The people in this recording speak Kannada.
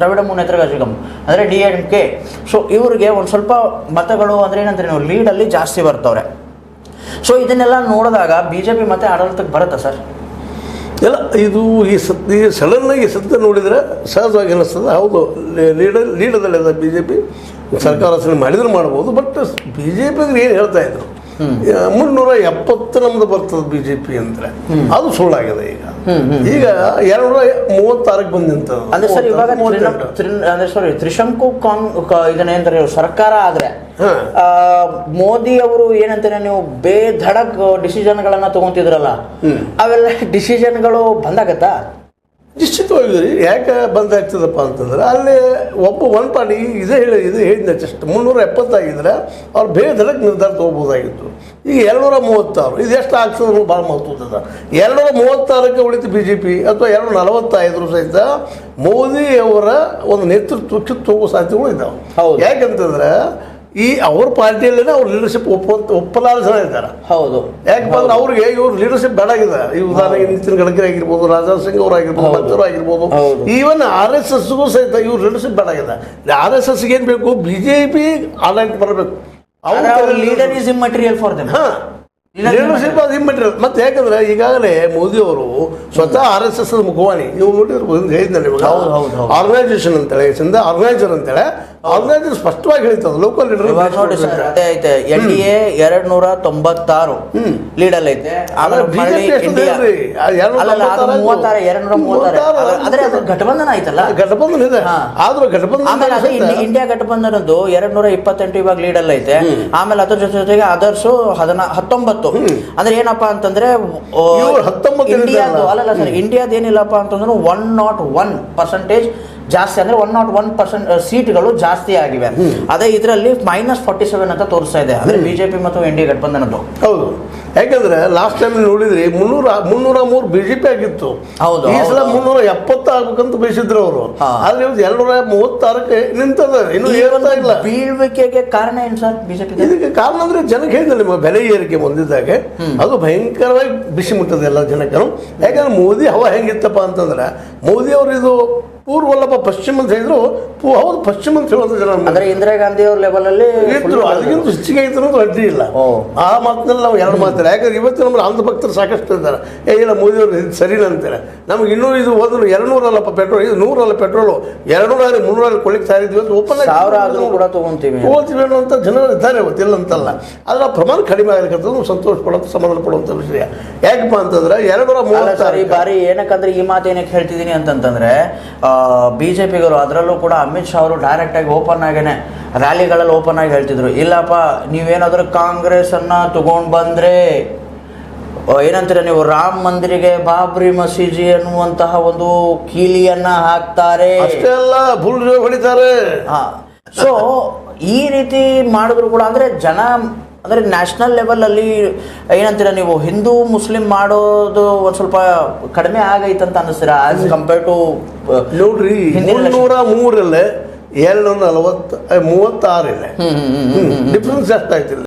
ದ್ರವಿಡ ಮುನ್ನೇತ್ರ ಕಜಗಂ ಅಂದರೆ DMK. ಸೊ ಇವರಿಗೆ ಒಂದು ಸ್ವಲ್ಪ ಮತಗಳು ಅಂದರೆ ಏನಂದ್ರೆ ನೀವು ಲೀಡಲ್ಲಿ ಜಾಸ್ತಿ ಬರ್ತವ್ರೆ. ಸೊ ಇದನ್ನೆಲ್ಲ ನೋಡಿದಾಗ BJP ಮತ್ತೆ ಆಡಳಿತಕ್ಕೆ ಬರುತ್ತಾ ಸರ್? ಇಲ್ಲ, ಇದು ಈ ಸಡನ್ನಾಗಿ ಸತ್ಯ ನೋಡಿದರೆ ಸಹಜವಾಗಿ ಅನ್ನಿಸ್ತದೆ. ಹೌದು, ಲೀಡದಲ್ಲಿದೆ BJP, ಸರ್ಕಾರ ರಚನೆ ಮಾಡಿದ್ರೆ ಮಾಡ್ಬೋದು. ಬಟ್ BJPಗೆ ಏನು ಹೇಳ್ತಾ ಇದ್ರು 370 ನಮ್ದು ಬರ್ತದೆ BJP ಅಂದರೆ ಅದು ಸುಳ್ಳಾಗಿದೆ. ಈಗ 236ಕ್ಕೆ ಬಂದು ನಿಂತದ್ದು. ಅಂದ್ರೆ ಸರ್ ಇವಾಗ ಅಂದ್ರೆ ಸಾರಿ ತ್ರಿಶಂಕು ಇದನ್ನೇಂತಾರೆ ಸರ್ಕಾರ ಆದ್ರೆ ಮೋದಿ ಅವರು ಏನಂತಾರೆ ನೀವು ಬೇಧಡಕ್ ಡಿಸಿಷನ್ಗಳನ್ನ ತಗೊಂತಿದ್ರಲ್ಲ, ಅವೆಲ್ಲ ಡಿಸಿಷನ್ಗಳು ಬಂದಾಗತ್ತಾ? ನಿಶ್ಚಿತವಾಗಿ ಯಾಕೆ ಬಂದಾಗ್ತದಪ್ಪ ಅಂತಂದ್ರೆ ಅಲ್ಲಿ ಒನ್ ಪಾರ್ಟಿ ಇದು ಹೇಳಿದ ಜಸ್ಟ್ 370 ಆಗಿದ್ರೆ ಅವ್ರು ಬೇಧಡಕ್ಕೆ ನಿರ್ಧಾರ ತೊಗೋಬೋದಾಗಿತ್ತು. ಈಗ 236 ಇದು ಎಷ್ಟು ಆಗ್ತದೆ ಭಾಳ ಮಹತ್ವದ. 236ಕ್ಕೆ ಉಳಿತು BJP ಅಥವಾ 245 ಸಹಿತ ಮೋದಿಯವರ ಒಂದು ನೇತೃತ್ವಕ್ಕೆ ತಗೋ ಸಾಧ್ಯತೆಗಳು ಇದ್ದಾವೆ. ಯಾಕಂತಂದ್ರೆ ಈ ಅವ್ರ ಪಾರ್ಟಿಯಲ್ಲೇ ಅವ್ರ ಲೀಡರ್ಶಿಪ್ ಒಪ್ಪಲಾರ ಜನ ಇದ್ದಾರೆ. ಹೌದು, ಯಾಕಪ್ಪ ಅಂದ್ರೆ ಅವ್ರಿಗೆ ಇವ್ರ ಲೀಡರ್ಶಿಪ್ ಬೇಡಾಗಿದೆ. ಈ ಉದಾಹರಣೆಗೆ ನಿತಿನ್ ಗಡ್ಕರಿ ಆಗಿರ್ಬೋದು, ರಾಜನಾಥ್ ಸಿಂಗ್ ಅವರು ಆಗಿರ್ಬೋದು, ಮತ್ತವರು ಆಗಿರ್ಬೋದು, ಈವನ್ RSSಗೂ ಸಹಿತ ಇವ್ರ ಲೀಡರ್ಶಿಪ್ ಬೇಡಾಗಿದೆ. RSSಗೆ ಏನು ಬೇಕು? BJP ಆಡಳಿತ ಬರಬೇಕು. Leader is immaterial for them. Leadership ಅದು ಇಮ್ಮೆಟೀರಿಯಲ್. ಮತ್ತೆ ಯಾಕಂದ್ರೆ ಈಗಾಗಲೇ ಮೋದಿ ಅವರು ಸ್ವತಃ RSS ಮುಖವಾಣಿ ನೀವು ನೋಡಿರ್ಬೋದು, ಹೇಳಿದ್ನಲ್ಲಿ ಆರ್ಗನೈಸೇಷನ್ ಅಂತೇಳಿ ಆರ್ಗನೈಸರ್ ಅಂತೇಳಿ ಆರ್ಗನೈಸರ್ ಸ್ಪಷ್ಟವಾಗಿ ಹೇಳ್ತದೆ ಲೋಕಲ್ ಲೀಡರ್. ನೋಡಿ ಸರ್, ಅದೇ ಐತೆ NDA 296 ಲೀಡಲ್ ಐತೆ. ಘಟಬಂಧನ ಆಯ್ತಲ್ಲ, ಘಟಬಂಧನ ಇದೆ. ಆದ್ರೂ ಘಟಬಂಧನ ಇಂಡಿಯಾ ಘಟಬಂಧನದ್ದು 228 ಇವಾಗ ಲೀಡಲ್ ಐತೆ. ಆಮೇಲೆ ಅದ್ರ ಜೊತೆಗೆ ಅದರ್ಸು 19. ಅಂದ್ರೆ ಏನಪ್ಪಾ ಅಂತಂದ್ರೆ ಇಂಡಿಯಾದ ಅಲ್ಲಲ್ಲ ಸರ್, ಇಂಡಿಯಾದ ಏನಿಲ್ಲಪ್ಪ ಅಂತಂದ್ರೆ 101% ಜಾಸ್ತಿ, ಅಂದ್ರೆ 101% ಸೀಟ್ಗಳು ಜಾಸ್ತಿ ಆಗಿವೆ. ಅದೇ ಇದರಲ್ಲಿ -47 ಅಂತ ತೋರಿಸ್ತಾ ಇದೆ, ಅಂದ್ರೆ BJP ಮತ್ತು NDA ಗಠಬಂಧನದ್ದು. ಹೌದು, ಯಾಕಂದ್ರೆ ಲಾಸ್ಟ್ ಟೈಮ್ ನೋಡಿದ್ರಿ 303 BJP ಆಗಿತ್ತು. ಹೌದು, ಈ ಸಲ 370 ಆಗ್ಬೇಕಂತ ಬಯಸಿದ್ರು ಅವರು. ಆದ್ರೆ 236ಕ್ಕೆ ನಿಂತದ. ಇನ್ನು ಏರ್ತಾ ಇಲ್ಲ. ಬೀಳ್ವಿಕೆಗೆ ಕಾರಣ ಏನು ಸರ್ BJP? ಇದಕ್ಕೆ ಕಾರಣ ಅಂದ್ರೆ ಜನಕ್ಕೆ ಹೇಳಿದ್ರೆ ನಿಮ್ಮ ಬೆಲೆ ಏರಿಕೆ ಬಂದಿದ್ದಾಗ ಅದು ಭಯಂಕರವಾಗಿ ಬಿಸಿ ಮುಟ್ಟದೆ ಎಲ್ಲ ಜನಕ್ಕೆ. ಯಾಕಂದ್ರೆ ಮೋದಿ ಹವಾ ಹೆಂಗಿತ್ತಪ್ಪ ಅಂತಂದ್ರೆ ಮೋದಿ ಅವರು ಇದು ಪೂರ್ವಲ್ಲಪ್ಪ ಪಶ್ಚಿಮ ಅಂತ ಹೇಳಿದ್ರು. ಹೌದು, ಪಶ್ಚಿಮ ಅಂತ ಹೇಳೋದು ಜನ ಅಂದ್ರೆ ಇಂದಿರಾ ಗಾಂಧಿ ಅವ್ರ ಲೆವೆಲ್ ಅಲ್ಲಿ ಇದ್ರು. ಅದಕ್ಕಿಂತ ಹೆಚ್ಚಿಗೆ ಇದ್ರು ಅಂತ ಅಡ್ಡಿ ಇಲ್ಲ. ಆ ಮಾತಿನಲ್ಲಿ ನಾವು ಎರಡು ಮಾತಾಡ. ಯಾಕಂದ್ರೆ ಇವತ್ತು ನಮ್ಮ ಅಂಧ ಭಕ್ತರು ಸಾಕಷ್ಟು ಇದ್ದಾರೆ. ಇಲ್ಲ ಮೋದಿ ಅವರು ಇದು ಸರಿನಾ ಅಂತಾರೆ. ನಮ್ಗೆ ಇನ್ನೂ ಇದು ಹೋದ್ರು 200 ಅಲ್ಲಪ್ಪ ಪೆಟ್ರೋಲ್, ಇದು 100 ಅಲ್ಲ ಪೆಟ್ರೋಲು, 200 300 ಕೊಡ್ಲಿಕ್ಕೆ ಸಾರಿದ್ವಿ ಅಂತ ಓಪನ್ ಕೂಡ ತಗೊಂತೀವಿ ಅನ್ನೋಂಥ ಜನರು ಇದ್ದಾರೆ ಇವತ್ತು, ಇಲ್ಲ ಅಂತಲ್ಲ. ಆದ್ರೆ ಆ ಪ್ರಮಾಣ ಕಡಿಮೆ ಆಗಲಿಕ್ಕೆ ಸಂತೋಷ ಪಡುವಂಥ ಸಮಾಧಾನ ಪಡುವಂಥ ವಿಷಯ. ಯಾಕಪ್ಪ ಅಂತಂದ್ರೆ 230 ಈ ಬಾರಿ ಏನಕ್ಕಂದ್ರೆ ಈ ಮಾತು ಏನಕ್ಕೆ ಹೇಳ್ತಿದ್ದೀನಿ ಅಂತಂದ್ರೆ BJPಗರು ಅದರಲ್ಲೂ ಕೂಡ ಅಮಿತ್ ಶಾ ಅವರು ಡೈರೆಕ್ಟ್ ಆಗಿ ಓಪನ್ ಆಗೇನೆ ರ್ಯಾಲಿಗಳಲ್ಲಿ ಓಪನ್ ಆಗಿ ಹೇಳ್ತಿದ್ರು, ಇಲ್ಲಪ್ಪ ನೀವೇನಾದ್ರೂ ಕಾಂಗ್ರೆಸ್ ಅನ್ನ ತಗೊಂಡ್ ಬಂದ್ರೆ ಏನಂತೀರ ನೀವು ರಾಮ ಮಂದಿರಿಗೆ ಬಾಬ್ರಿ ಮಸೀದಿ ಅನ್ನುವಂತಹ ಒಂದು ಕೀಲಿಯನ್ನ ಹಾಕ್ತಾರೆ, ಅಷ್ಟೆಲ್ಲ ಬುಲ್ ಹೊಡಿತಾರೆ. ಸೊ ಈ ರೀತಿ ಮಾಡಿದ್ರು ಕೂಡ ಅಂದ್ರೆ ಜನ ಅಂದರೆ ನ್ಯಾಷನಲ್ ಲೆವೆಲಲ್ಲಿ ಏನಂತೀರ ನೀವು ಹಿಂದೂ ಮುಸ್ಲಿಂ ಮಾಡೋದು ಒಂದು ಸ್ವಲ್ಪ ಕಡಿಮೆ ಆಗೈತಂತ ಅನ್ನಿಸ್ತೀರಾ ಆಸ್ ಕಂಪೇರ್ ಟು? ನೋಡ್ರಿ, 303 236 ಡಿಫ್ರೆನ್ಸ್ ಎಷ್ಟಾಯ್ತಿಲ್ಲ.